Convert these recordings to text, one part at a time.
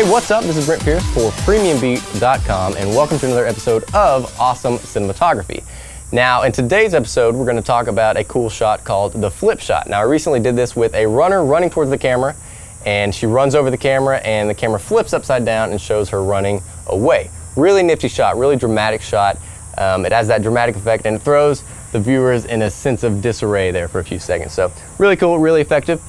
Hey, what's up? This is Brent Pierce for PremiumBeat.com, and welcome to another episode of Awesome Cinematography. Now, in today's episode, we're going to talk about a cool shot called the flip shot. Now, I recently did this with a runner running towards the camera, and she runs over the camera, and the camera flips upside down and shows her running away. Really nifty shot, really dramatic shot. It has that dramatic effect, and it throws the viewers in a sense of disarray there for a few seconds. So really cool, really effective.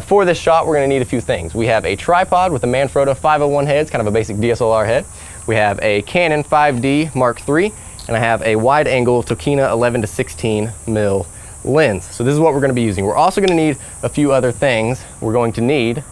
For this shot, we're going to need a few things. We have a tripod with a Manfrotto 501 head, it's kind of a basic DSLR head. We have a Canon 5D Mark III, and I have a wide-angle Tokina 11-16mm lens. So this is what we're going to be using. We're also going to need a few other things. We're going to need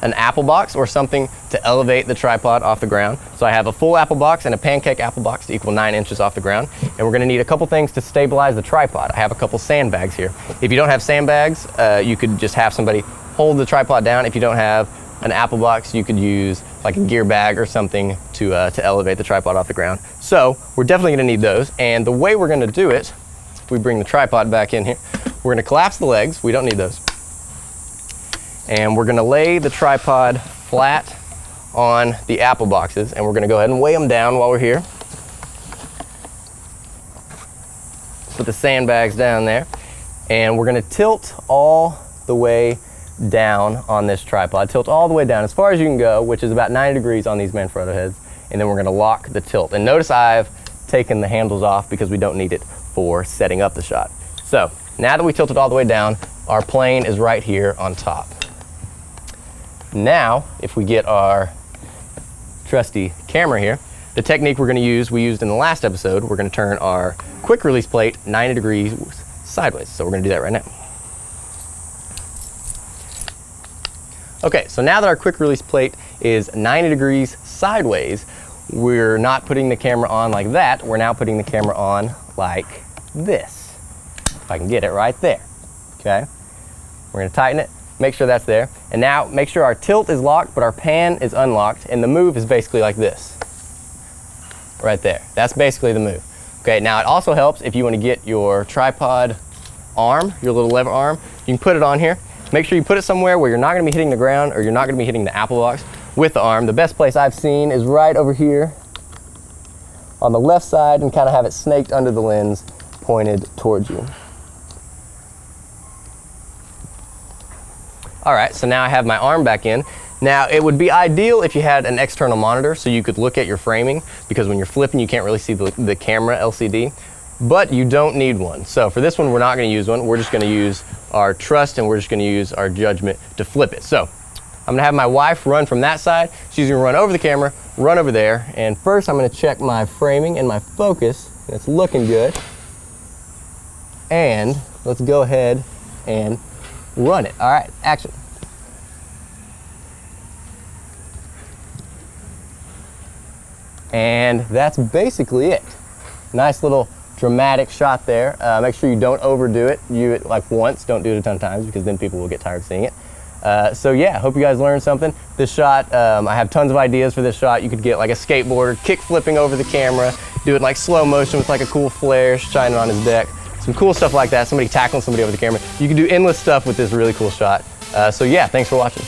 an apple box or something to elevate the tripod off the ground. So I have a full apple box and a pancake apple box to equal 9 inches off the ground. And we're going to need a couple things to stabilize the tripod. I have a couple sandbags here. If you don't have sandbags, you could just have somebody hold the tripod down. If you don't have an apple box, you could use like a gear bag or something to elevate the tripod off the ground. So we're definitely going to need those. And the way we're going to do it, if we bring the tripod back in here, we're going to collapse the legs. We don't need those. And we're going to lay the tripod flat on the apple boxes, and we're going to go ahead and weigh them down while we're here. Put the sandbags down there, and we're going to tilt all the way down on this tripod. Tilt all the way down as far as you can go, which is about 90 degrees on these Manfrotto heads, and then we're going to lock the tilt. And notice I've taken the handles off because we don't need it for setting up the shot. So now that we tilted all the way down, our plane is right here on top. Now, if we get our trusty camera here, the technique we're going to use, we used in the last episode, we're going to turn our quick release plate 90 degrees sideways. So we're going to do that right now. Okay, so now that our quick release plate is 90 degrees sideways, we're not putting the camera on like that. We're now putting the camera on like this. If I can get it right there. Okay, we're going to tighten it. Make sure that's there. And now make sure our tilt is locked, but our pan is unlocked, and the move is basically like this. Right there. That's basically the move. Okay, now it also helps if you want to get your tripod arm, your little lever arm, you can put it on here. Make sure you put it somewhere where you're not going to be hitting the ground or you're not going to be hitting the apple box with the arm. The best place I've seen is right over here on the left side, and kind of have it snaked under the lens pointed towards you. All right, so now I have my arm back in. Now, it would be ideal if you had an external monitor so you could look at your framing, because when you're flipping, you can't really see the camera LCD, but you don't need one. So for this one, we're not gonna use one. We're just gonna use our trust, and we're just gonna use our judgment to flip it. So I'm gonna have my wife run from that side. She's gonna run over the camera, run over there, and first I'm gonna check my framing and my focus. It's looking good. And let's go ahead and run it. All right, action. And that's basically it. Nice little dramatic shot there. Make sure you don't overdo it. You it like once, don't do it a ton of times, because then people will get tired of seeing it. So yeah, hope you guys learned something. This shot, I have tons of ideas for this shot. You could get like a skateboarder kick flipping over the camera, do it like slow motion with like a cool flare shining on his deck. Some cool stuff like that, somebody tackling somebody over the camera. You can do endless stuff with this really cool shot. So yeah, thanks for watching.